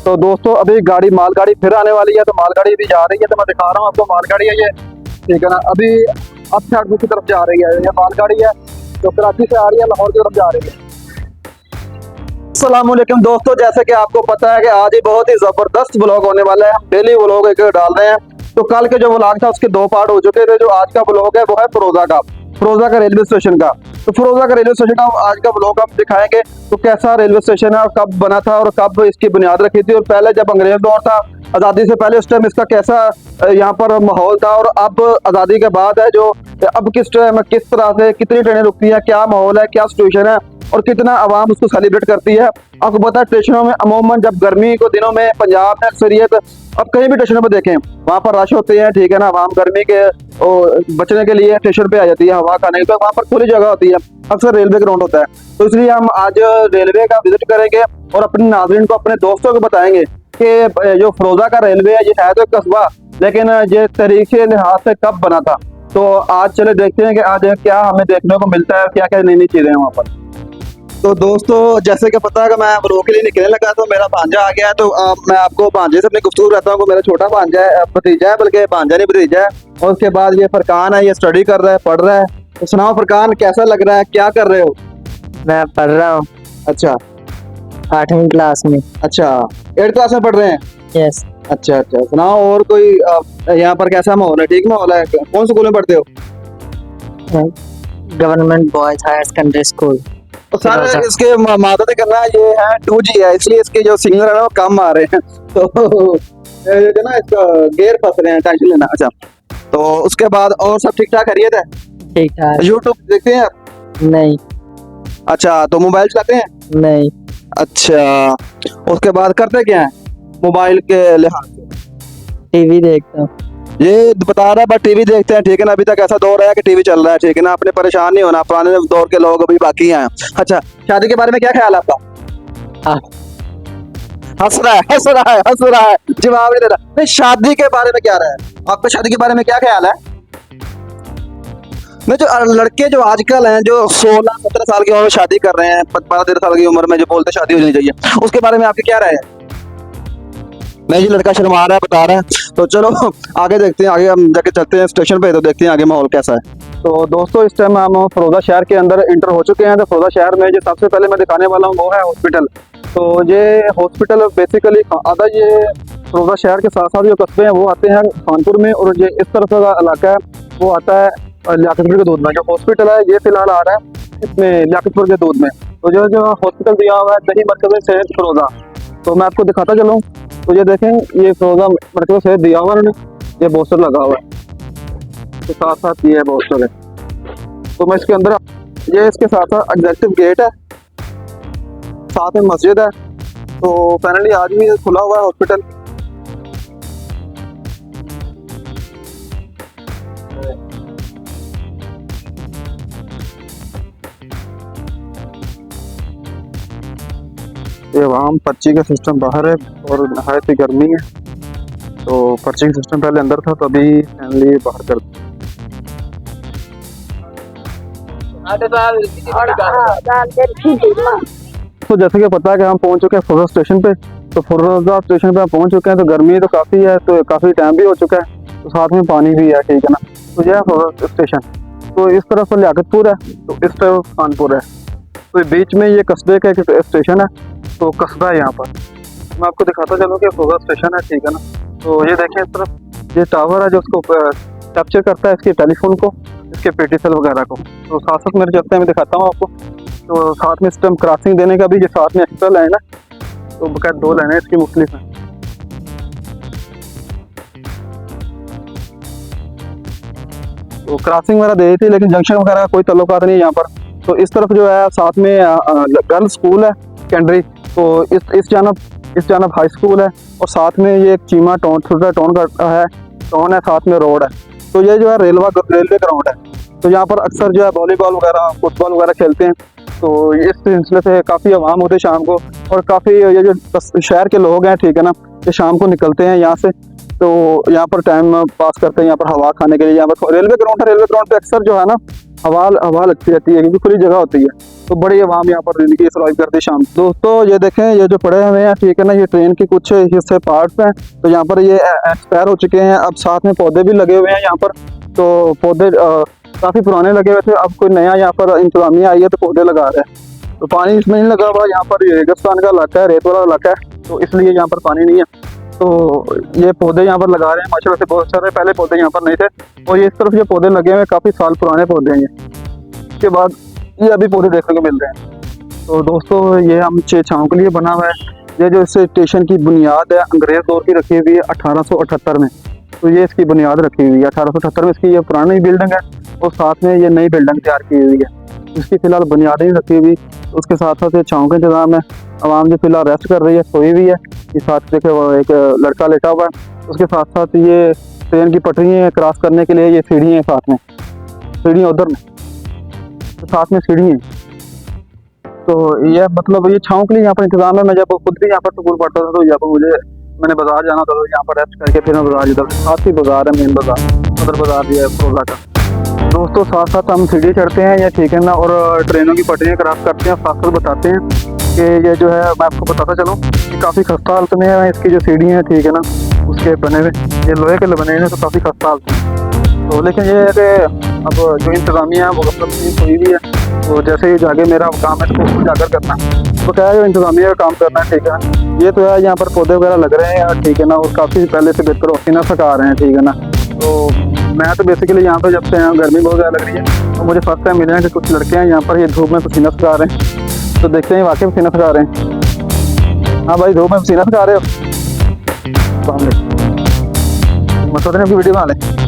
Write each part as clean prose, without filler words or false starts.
तो दोस्तों अभी गाड़ी मालगाड़ी फिर आने वाली है, तो मालगाड़ी भी जा रही है, तो मैं दिखा रहा हूँ आपको। मालगाड़ी है ये, ठीक है ना। अभी अब साइड की तरफ जा रही है, ये मालगाड़ी है जो कराची से आ रही है, लाहौर की तरफ जा रही है। अस्सलामुअलैकुम दोस्तों, जैसे कि आपको पता है कि आज ही बहुत ही जबरदस्त व्लॉग होने वाला है। हम डेली व्लॉग एक डाल रहे हैं। तो कल के जो व्लॉग था उसके 2 पार्ट हो चुके थे। जो आज का व्लॉग है वो है फिरोजा का रेलवे स्टेशन का। तो फिरोजा का रेलवे स्टेशन का आज का व्लॉग हम दिखाएंगे। तो कैसा रेलवे स्टेशन है और कब बना था और कब इसकी बुनियाद रखी थी, और पहले जब अंग्रेज दौर था आज़ादी से पहले, उस टाइम इसका कैसा यहाँ पर माहौल था, और अब आज़ादी के बाद है जो अब किस टाइम किस तरह से कितनी ट्रेनें रुकती हैं, क्या माहौल है, क्या सिचुएशन है, और कितना आवाम उसको सेलिब्रेट करती है। आपको पता है स्टेशनों में अमूमन जब गर्मी को दिनों में पंजाब में अक्सरियत, अब कहीं भी स्टेशनों पर देखें वहाँ पर रश होते हैं, ठीक है ना। आवाम गर्मी के बचने के लिए स्टेशन पे आ जाती है हवा खाने के, तो वहाँ पर खुली जगह होती है, अक्सर रेलवे ग्राउंड होता है। तो इसलिए हम आज रेलवे का विजिट करेंगे और अपने नाज़रीन को, अपने दोस्तों को बताएंगे कि जो फिरोजा का रेलवे है ये है तो एक कस्बा, लेकिन ये तरीके लिहाज से कब बना था। तो आज चले देखते हैं कि आज क्या हमें देखने को मिलता है, क्या क्या नई नई चीज़ें हैं वहाँ पर। तो दोस्तों जैसे कि पता है कि मैं व्लॉग के लिए निकलने लगा, तो मेरा भांजा आ गया है। तो मैं आपको भांजे से अपनी गुफ्तगू रहता हूँ। मेरा छोटा भांजा है, भतीजा है, बल्कि भांजा नहीं भतीजा है। और उसके बाद ये फरकान है, ये स्टडी कर रहा है, पढ़ रहा है। तो सुनाओ फरकान, कैसा लग रहा है, क्या कर रहे हो? मैं पढ़ रहा हूँ अच्छा 8वीं क्लास में। अच्छा, 8th क्लास में पढ़ रहे हैं। यस। अच्छा अच्छा, सुनाओ और कोई यहाँ पर कैसा माहौल है? ठीक माहौल है? कौन स्कूल में पढ़ते हो? Government boys higher secondary school. तो सर इसके मादद करना ये है 2G है, इसलिए इसके जो सिग्नल है ना वो कम आ रहे हैं। तो ये जो ना इसका गेयर फंस रहे हैं, टेंशन लेना। अच्छा, तो उसके बाद और सब ठीक ठाक खैरियत है? ठीक ठाक। यूट्यूब देखते हैं आप? नहीं। अच्छा, तो मोबाइल चलाते हैं? नहीं। अच्छा, उसके बाद करते क्या है मोबाइल के लिहाज से? टीवी देखता हूँ। ये बता रहा है, बट टीवी देखते हैं, ठीक है ना। अभी तक ऐसा दौर है कि टीवी चल रहा है, ठीक है ना। अपने परेशान नहीं होना, पुराने दौर के लोग अभी बाकी हैं। अच्छा, शादी के बारे में क्या ख्याल है आपका? हाँ। हंस रहा है, हंस रहा है, हंस रहा है, जवाब नहीं दे रहा। नहीं, शादी के बारे में क्या रहा है आपका? शादी के बारे में क्या ख्याल है? नहीं, जो लड़के जो आजकल हैं जो 16-17 साल की उम्र में शादी कर रहे हैं, 12-13 साल की उम्र में जो बोलते शादी हो जानी चाहिए, उसके बारे में आपकी क्या राय है? नहीं जी, लड़का शर्मा रहा है, बता रहा है। तो चलो आगे देखते हैं, आगे हम जाके चलते हैं स्टेशन पे, तो देखते हैं आगे माहौल कैसा है। तो दोस्तों इस टाइम हम फिरोजा शहर के अंदर इंटर हो चुके हैं। तो फिरोजा शहर में जो सबसे पहले मैं दिखाने वाला हूँ वो है हॉस्पिटल। तो ये हॉस्पिटल बेसिकली आता ये फिरोजा शहर के साथ साथ जो कस्बे हैं वो आते हैं खानपुर में, और ये इस तरफ का इलाका है वो आता है लियाकतपुर के दूध में। जो हॉस्पिटल है ये फिलहाल आ रहा है इसमें लियाकतपुर के दूध में। तो जो हॉस्पिटल दिया हुआ है दही मरकज़ सेहत फिरोजा, तो मैं आपको दिखाता चलूँ। तो ये देखें, ये फिरोजा मरकज़ सेहत दिया हुआ है उन्होंने, ये पोस्टर लगा हुआ है, तो साथ साथ ये है पोस्टर है। तो मैं इसके अंदर, ये इसके साथ साथ एग्जेक्टिव गेट है, साथ में मस्जिद है। तो फाइनली आज भी खुला हुआ है हॉस्पिटल। ये वहाँ पर्ची का सिस्टम बाहर है और नहायत ही गर्मी है, तो पर्ची का सिस्टम पहले अंदर था, तो अभी फाइनली बाहर कर। तो जैसे कि पता है कि हम पहुंच चुके हैं फिरोजा स्टेशन पे। तो फिरोजा स्टेशन पे हम पहुंच चुके हैं। तो गर्मी तो काफ़ी है, तो काफ़ी टाइम भी हो चुका है, तो साथ में पानी भी है, ठीक है ना। तो यह है फिरोजा स्टेशन। तो इस तरफ लियाकतपुर है, तो इस तरफ कानपुर है। तो बीच में ये कस्बे का एक स्टेशन है, तो कस्बा है यहाँ पर। मैं आपको दिखाता चलूँ कि फिरोजा स्टेशन है, ठीक है ना। तो ये देखें इस तरफ ये टावर है जो उसको कैप्चर करता है इसके टेलीफोन को, इसके पेटीसेल वगैरह को। तो साथ साथ मेरे चलते हैं, मैं दिखाता हूँ आपको। तो साथ में सिस्टम क्रॉसिंग देने का भी ये साथ में एक्स्ट्रा लाइन है, तो बकायदा 2 लाइनें इसकी मुख्तलिफ हैं। तो क्रॉसिंग वगैरह दे दी थी, लेकिन जंक्शन वगैरह का कोई ताल्लुकात नहीं है यहाँ पर। तो इस तरफ जो है साथ में गर्ल्स स्कूल है सेकेंडरी, तो इस जानब हाई स्कूल है, और साथ में ये एक चीमा टाउन, छोटा टाउन का है, टाउन है, साथ में रोड है। तो ये जो है रेलवे ग्राउंड है। तो यहाँ पर अक्सर जो है वॉलीबॉल वगैरह, फुटबॉल वगैरह खेलते हैं। तो इस सिलसिले से काफ़ी आवाम होते हैं शाम को, और काफ़ी ये जो शहर के लोग हैं, ठीक है ना, ये शाम को निकलते हैं यहाँ से। तो यहाँ पर टाइम पास करते हैं, यहाँ पर हवा खाने के लिए। यहाँ पर रेलवे ग्राउंड है, रेलवे ग्राउंड पे अक्सर जो है ना हवा हवा लगती रहती है क्योंकि खुली जगह होती है, तो बड़ी आवाम यहाँ पर जिंदगी सर्वाइव करती है शाम। दोस्तों ये देखें, ये जो पड़े हुए हैं ठीक है ना, ये ट्रेन के कुछ हिस्से पार्ट्स हैं, तो यहाँ पर ये एक्सपायर हो चुके हैं। अब साथ में पौधे भी लगे हुए हैं यहाँ पर, तो पौधे काफ़ी पुराने लगे हुए थे, अब कोई नया यहाँ पर इंतजामिया आई है तो पौधे लगा रहे हैं। तो पानी इसमें नहीं लगा हुआ, यहाँ पर रेगिस्तान का इलाका है, रेत वाला इलाका है, तो इसलिए यहाँ पर पानी नहीं है। तो ये पौधे यहाँ पर लगा रहे हैं माशाल्लाह से, बहुत सारे पहले पौधे यहाँ पर नहीं थे, और ये इस तरफ ये पौधे लगे हुए हैं, काफ़ी साल पुराने पौधे हैं ये। इसके बाद ये अभी पौधे देखने को मिल रहे हैं। तो दोस्तों ये हम छाँव के लिए बना हुआ है। ये जो इस स्टेशन की बुनियाद है अंग्रेज़ दौर की रखी हुई है 1878 में, तो ये इसकी बुनियाद रखी हुई है 1878 में। इसकी ये पुरानी बिल्डिंग है और साथ में ये नई बिल्डिंग तैयार की हुई है, इसकी फ़िलहाल बुनियाद नहीं रखी हुई। उसके साथ साथ ये छाँव का इंतज़ाम है, आवाम जो फिलहाल रेस्ट कर रही है, सोई हुई है। ये साथ देखे वो एक लड़का लेटा हुआ है। उसके साथ साथ ये ट्रेन की पटरियाँ क्रॉस करने के लिए ये सीढ़ी हैं, साथ में सीढ़ियाँ उधर में, तो साथ में सीढ़ी हैं। तो ये मतलब ये छाँव के लिए यहाँ पर इंतज़ाम है। मैं जब खुद भी यहाँ पर स्कूल पढ़ता था, तो जब मैंने बाज़ार जाना था तो यहाँ पर रेस्ट करके फिर मैं बाज़ार, इधर साथ ही बाज़ार है, मेन बाज़ार, सदर बाज़ार भी है प्रोजा का। दोस्तों साथ साथ हम सीढ़ी चढ़ते हैं या ठीक है ना, और ट्रेनों की पटरियाँ क्रॉस करते हैं। साथ साथ बताते हैं कि ये जो है, मैं आपको बताता चलूँ कि काफ़ी खस्ता हालत में है इसकी जो सीढ़ी है ठीक है ना, उसके बने हुए ये लोहे के बने हुए, तो काफ़ी खस्ता हालत में। तो लेकिन ये है कि अब जो इंतज़ामिया है वो कोई भी है, तो जैसे ही जाके मेरा काम है तो उसको जाकर करना, तो क्या है जो इंतज़ामिया का काम करना है ठीक है। ये तो है यहाँ पर पौधे वगैरह लग रहे हैं यार ठीक है ना, और काफ़ी पहले से बेहतर पसीना सका रहे हैं ठीक है ना। तो मैं तो बेसिकली यहाँ पर जब से यहाँ गर्मी बहुत ज़्यादा लग रही है, तो मुझे फर्स्ट टाइम मिले हैं कि कुछ लड़के हैं यहाँ पर ये धूप में पसीना सका रहे हैं। तो देखते हैं वाकई पसीना सका रहे हैं। हाँ भाई, धूप में पसीना सका रहे हो, मतलब अपनी वीडियो बना लें।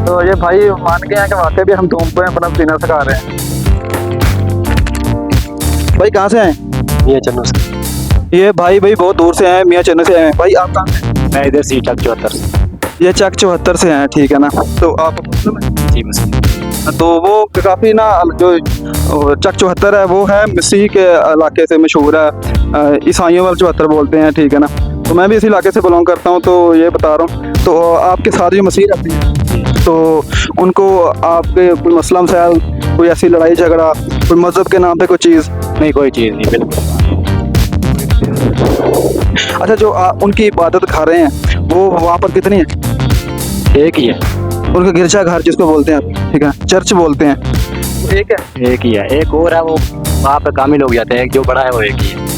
तो ये भाई मान गए हैं कि वाकई भी हम धूप में अपना पसीना सका रहे हैं। भाई कहाँ से आए? ये चन्नू से। ये भाई बहुत दूर से आए, मियाँ चन्नू से आए हैं। भाई आप कहाँ से? मैं इधर सी चक 74 से। ये चक 74 से हैं ठीक है ना। तो आप मुस्लिम हैं? जी मुस्लिम। तो वो काफ़ी ना जो चक 74 है वो है मसीह के इलाके से मशहूर है, ईसाइयों वाले 74 बोलते हैं ठीक है ना। तो मैं भी इसी इलाके से बिलोंग करता हूँ, तो ये बता रहा हूँ। तो आपके साथ जो मसीह रहते हैं, तो उनको आपके कोई मसला मसाइल, कोई ऐसी लड़ाई झगड़ा, कोई मज़हब के नाम पे कोई चीज़? नहीं, कोई चीज़ नहीं, बिल्कुल। अच्छा, जो उनकी इबादत खा रहे हैं वो वहाँ पर कितनी है? एक ही है। उनका गिरजा घर जिसको बोलते हैं ठीक है, चर्च बोलते हैं, एक है? एक ही है। एक और है, वो वहाँ पे कामिल लोग जाते हैं, एक जो बड़ा है वो एक ही है।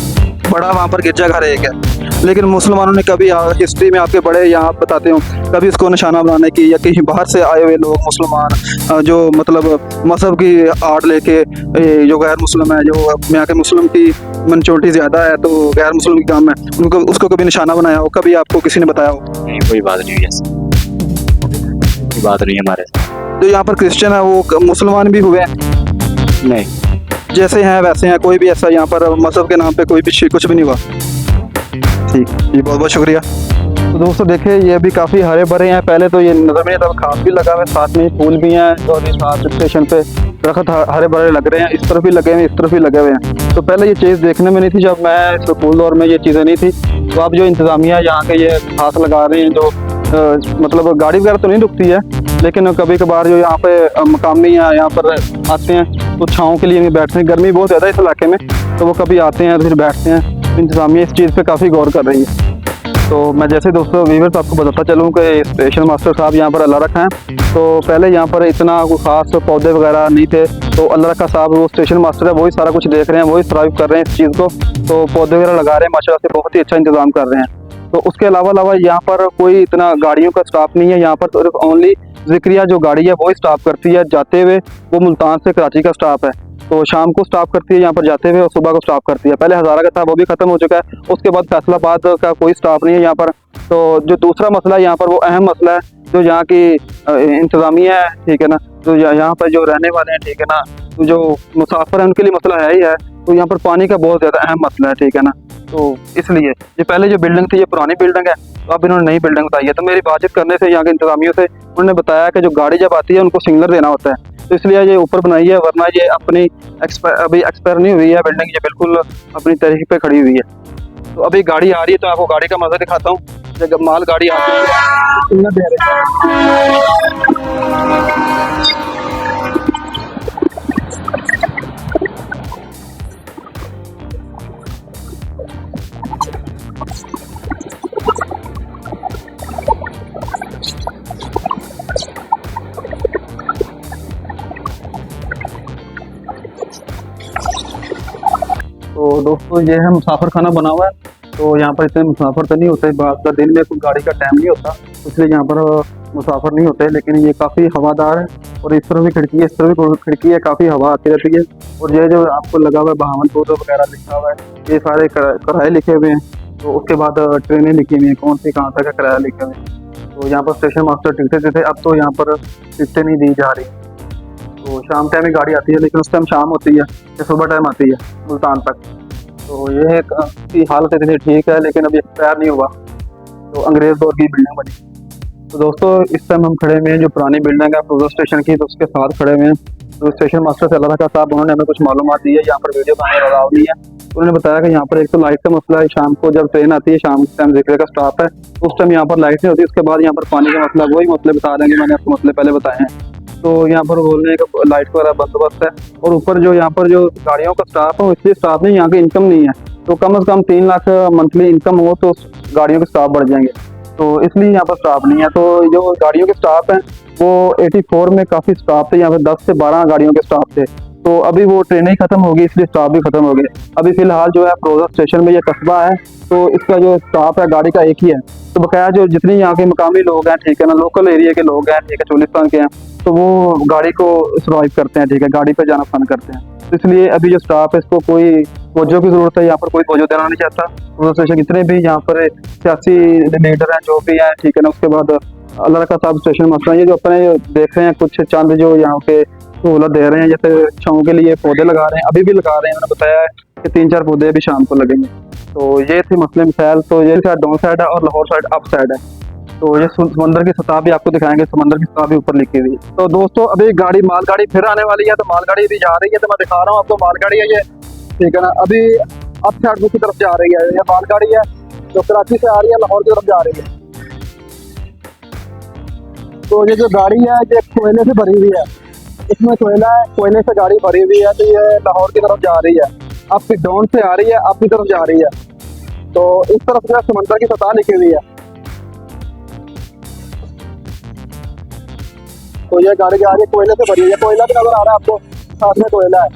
बड़ा वहाँ पर गिरजा घर एक है। लेकिन मुसलमानों ने कभी हिस्ट्री में आपके बड़े यहाँ बताते हो कभी इसको निशाना बनाने की, या कहीं बाहर से आए हुए लोग मुसलमान जो मतलब मजहब की आड़ लेके, जो गैर मुस्लिम है, जो यहाँ के मुस्लिम की मेजॉरिटी ज़्यादा है तो गैर मुस्लिम की काम है, उनको उसको कभी निशाना बनाया हो? कभी आपको किसी ने बताया हो? नहीं, कोई बात नहीं है, कोई बात नहीं है हमारे साथ। जो यहाँ पर क्रिश्चियन है वो मुसलमान भी हुए हैं? नहीं, जैसे हैं वैसे हैं, कोई भी ऐसा यहाँ पर मजहब के नाम पे कोई भी कुछ भी नहीं हुआ? ठीक जी, बहुत बहुत शुक्रिया। तो दोस्तों देखिए, ये भी काफ़ी हरे भरे हैं। पहले तो ये नज़र में तब घास भी लगा हुआ है, साथ में फूल भी हैं, और इस साथ स्टेशन पे दरख्त हरे भरे लग रहे हैं। इस तरफ भी लगे हुए हैं, इस तरफ भी लगे हुए हैं। तो पहले ये चीज़ देखने में नहीं थी, जब मैं स्कूल दौर में ये चीज़ें नहीं थी। तो अब जो इंतज़ामिया यहाँ के ये घास लगा रहे हैं, जो मतलब गाड़ी वगैरह तो नहीं रुकती है, लेकिन कभी कभार जो यहाँ पे मकामी यहाँ पर आते हैं तो छाँव के लिए बैठते हैं। गर्मी बहुत ज़्यादा इस इलाके में, तो वो कभी आते हैं फिर बैठते हैं। इंतज़ामिया इस चीज़ पे काफ़ी गौर कर रही है। तो मैं जैसे दोस्तों व्यूअर्स आपको बताता चलूँ कि स्टेशन मास्टर साहब यहाँ पर अल्लाह रखा है। तो पहले यहाँ पर इतना कोई ख़ास पौधे वगैरह नहीं थे, तो अल्लाह रखा साहब वो स्टेशन मास्टर है, वही सारा कुछ देख रहे हैं, वही सर्वाइव कर रहे हैं इस चीज़ को। तो पौधे वगैरह लगा रहे हैं माशाल्लाह से, बहुत ही अच्छा इंतज़ाम कर रहे हैं। तो उसके अलावा यहाँ पर कोई इतना गाड़ियों का स्टाफ नहीं है। यहाँ पर सिर्फ ओनली ज़िक्रिया जो गाड़ी है वही स्टाफ करती है जाते हुए। वो मुल्तान से कराची का स्टाफ है, तो शाम को स्टाफ करती है यहाँ पर जाते हुए, और सुबह को स्टाफ करती है। पहले हज़ारा का था, वो भी ख़त्म हो चुका है। उसके बाद फैसलाबाद का कोई स्टाफ नहीं है यहाँ पर। तो जो दूसरा मसला है यहाँ पर, वो अहम मसला है जो यहाँ की इंतज़ामिया है ठीक है ना, तो यहाँ पर जो रहने वाले हैं ठीक है ना, तो जो मुसाफिर हैं उनके लिए मसला है ही है। तो यहाँ पर पानी का बहुत ज़्यादा अहम मसला है ठीक है ना। तो इसलिए ये पहले जो बिल्डिंग थी ये पुरानी बिल्डिंग है, तो अब इन्होंने नई बिल्डिंग बताई है। तो मेरी बातचीत करने से यहाँ के इंतज़ामियों से उन्होंने बताया कि जो गाड़ी जब आती है उनको सिग्नल देना होता है, तो इसलिए ये ऊपर बनाई है, वरना ये अपनी अभी एक्सपायर नहीं हुई है बिल्डिंग, ये बिल्कुल अपनी तरीके पे खड़ी हुई है। तो अभी गाड़ी आ रही है, तो आपको गाड़ी का मज़ा दिखाता हूँ। जब माल गाड़ी आती है सिग्नल दे रहे हैं। दोस्तों ये है मुसाफिर खाना बना हुआ है। तो यहाँ पर इतने मुसाफिर तो नहीं होते, बात का दिन में कोई गाड़ी का टाइम नहीं होता, इसलिए यहाँ पर मुसाफिर नहीं होते। लेकिन ये काफ़ी हवादार है और इस तरह भी खिड़की है, इस तरह भी खिड़की है, काफ़ी हवा आती रहती है। और ये जो आपको लगा हुआ है बहावनपुर वगैरह लिखा हुआ है, ये सारे किराए लिखे हुए हैं। तो उसके बाद ट्रेनें लिखी हुई हैं, कौन सी कहाँ तक का किराया लिखे हुए हैं। तो यहाँ पर स्टेशन मास्टर टिकटें देते, अब तो यहाँ पर टिकटें नहीं दी जा रही। तो शाम टाइम ही गाड़ी आती है, लेकिन उस टाइम शाम होती है या सुबह टाइम आती है मुल्तान तक। तो ये की हालत इतनी ठीक है, लेकिन अभी एक्सपायर नहीं हुआ। तो अंग्रेज़ दौर की बिल्डिंग बनी। तो दोस्तों इस टाइम हम खड़े हुए हैं जो पुरानी बिल्डिंग है फ्रोजा स्टेशन की, तो उसके साथ खड़े हुए हैं। तो स्टेशन मास्टर से अल्लाह का साहब, उन्होंने हमें कुछ मालूमात दी है। यहाँ पर वीडियो बनाने अलाउ नहीं है। उन्होंने बताया कि यहाँ पर एक तो लाइट का मसला है, शाम को जब ट्रेन आती है, शाम के टाइम जिक्र का स्टॉप है, उस टाइम यहाँ पर लाइट नहीं होती। उसके बाद यहाँ पर पानी का मसला, वही मसले बता देंगे, मैंने आपको मसले पहले बताए हैं। तो यहाँ पर बोलने का लाइट का बंदोबस्त है। और ऊपर जो यहाँ पर जो गाड़ियों का स्टाफ है, इसलिए स्टाफ नहीं, यहाँ की इनकम नहीं है। तो कम से कम 3 लाख मंथली इनकम हो तो गाड़ियों के स्टाफ बढ़ जाएंगे, तो इसलिए यहाँ पर स्टाफ नहीं है। तो जो गाड़ियों के स्टाफ हैं वो 84 में काफ़ी स्टाफ थे, यहाँ पर 10 से 12 गाड़ियों के स्टाफ थे। तो अभी वो ट्रेनें ही खत्म होगी, इसलिए स्टाफ भी खत्म हो गए। अभी फिलहाल जो है फ्रोजा स्टेशन में ये कस्बा है, तो इसका जो स्टाफ है गाड़ी का एक ही है। तो बकाया जो जितनी यहाँ के मकामी लोग हैं, ठीक है ना, लोकल एरिया के लोग हैं, ठीक है, चोलिस्तान के हैं, तो वो गाड़ी को सर्वाइव करते हैं, ठीक है, गाड़ी पे जाना पसंद करते हैं। तो इसलिए अभी जो स्टाफ है इसको कोई तवज्जो की ज़रूरत है, यहाँ पर कोई तवज्जो देना नहीं चाहता। फ्रोजा स्टेशन जितने भी यहाँ पर सियासी लीडर हैं, जो भी हैं, ठीक है ना, उसके बाद अल्लाह का साहब स्टेशन मास्टर, ये जो अपने देख रहे हैं कुछ चंद जो यहाँ पे सहूलत दे रहे हैं, जैसे छाँव के लिए पौधे लगा रहे हैं, अभी भी लगा रहे हैं। मैंने बताया है कि 3-4 पौधे अभी शाम को लगेंगे। तो ये थे मसले मिसाइल। तो ये साइड डाउन साइड है और लाहौर साइड अप साइड है। तो ये समंदर की सतह भी आपको दिखाएंगे, समंदर की सतह भी ऊपर लिखी हुई है। तो दोस्तों अभी मालगाड़ी फिर आने वाली है, तो मालगाड़ी भी जा रही है, तो मैं दिखा रहा हूँ आपको। मालगाड़ी है ये, ठीक है ना, अभी अप साइड दूसरी तरफ जा रही है। ये मालगाड़ी है जो कराची से आ रही है, लाहौर की तरफ जा रही है। तो ये जो गाड़ी है ये कोयले से भरी हुई है, इसमें कोयला है, कोयले से गाड़ी भरी हुई है। तो ये लाहौर की तरफ जा रही है, अब फिर डाउन से आ रही है, अब की तरफ जा रही है। तो इस तरफ जो है समंदर की सतह लिखी हुई है। तो ये गाड़ी जा रही है, कोयले से भरी हुई है, कोयला भी नजर आ रहा है आपको, साथ में कोयला है।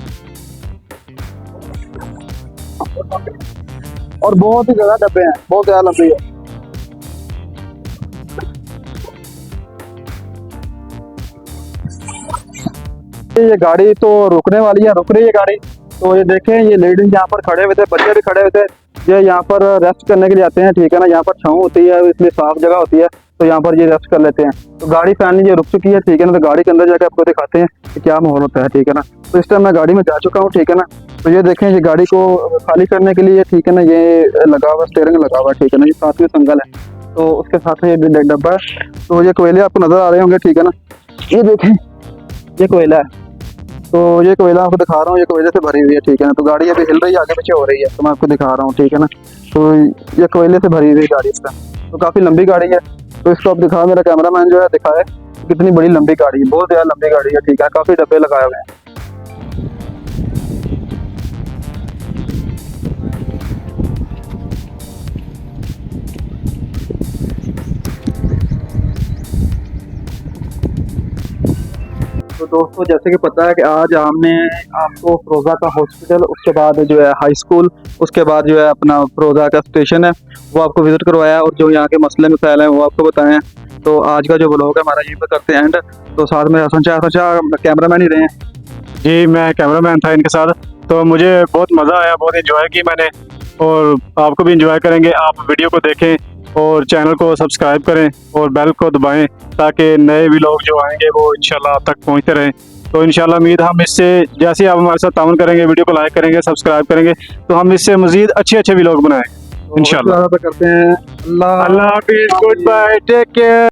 और बहुत ही ज्यादा डब्बे हैं, बहुत ज्यादा लंबी है। ये गाड़ी तो रुकने वाली है, रुक रही है गाड़ी। तो ये देखें, ये लेडीज यहाँ पर खड़े हुए थे, बच्चे भी खड़े हुए थे। ये यहाँ पर रेस्ट करने के लिए आते हैं, ठीक है ना, यहाँ पर छाँव होती है, इसलिए साफ जगह होती है, तो यहाँ पर ये रेस्ट कर लेते हैं। तो गाड़ी फाइनली ये रुक चुकी है, ठीक है ना। तो गाड़ी के अंदर जाकर आपको दिखाते हैं कि क्या माहौल होता है, ठीक है ना। तो इस टाइम मैं गाड़ी में जा चुका हूँ, ठीक है ना। तो ये देखें, ये गाड़ी को खाली करने के लिए, ठीक है ना, ये लगा हुआ स्टीयरिंग लगा हुआ है, ठीक है ना, ये साथ में संगल है, तो उसके साथ ये डब्बा है। तो ये कोयले आपको नजर आ रहे होंगे, ठीक है ना। ये देखें, ये कोयला है। तो ये कोयला आपको दिखा रहा हूँ, ये कोयले से भरी हुई है, ठीक है ना। तो गाड़ी अभी हिल रही है, आगे पीछे हो रही है, तो मैं आपको दिखा रहा हूँ, ठीक है ना। तो ये कोयले से भरी हुई गाड़ी इसका, तो काफ़ी लंबी गाड़ी है। तो इसको अब दिखा, मेरा कैमरामैन जो है दिखाए कितनी बड़ी लंबी गाड़ी है, बहुत ज़्यादा लंबी गाड़ी है, ठीक है, काफ़ी डब्बे लगाए हुए हैं। तो दोस्तों जैसे कि पता है कि आज हमने आपको फ्रोजा का हॉस्पिटल, उसके बाद जो है हाई स्कूल, उसके बाद जो है अपना फ्रोजा का स्टेशन है, वो आपको विजिट करवाया और जो यहाँ के मसले मसाइल हैं वो आपको बताए हैं। तो आज का जो व्लॉग है हमारा यहीं पर करते हैं एंड। तो साथ में हसन शाह कैमरामैन ही रहे हैं। जी, मैं कैमरामैन था इनके साथ, तो मुझे बहुत मज़ा आया, बहुत इंजॉय की मैंने, और आपको भी इंजॉय करेंगे। आप वीडियो को देखें और चैनल को सब्सक्राइब करें और बेल को दबाएं, ताकि नए व्लॉग जो आएंगे वो इंशाल्लाह आप तक पहुंचते रहें। तो इंशाल्लाह उम्मीद हम इससे, जैसे आप हमारे साथ ताउन करेंगे, वीडियो को लाइक करेंगे, सब्सक्राइब करेंगे, तो हम इससे मज़ीद अच्छे व्लॉग बनाएं इंशाल्लाह। करते हैं। अल्लाह हाफिज़, गुड बाय, टेक केयर।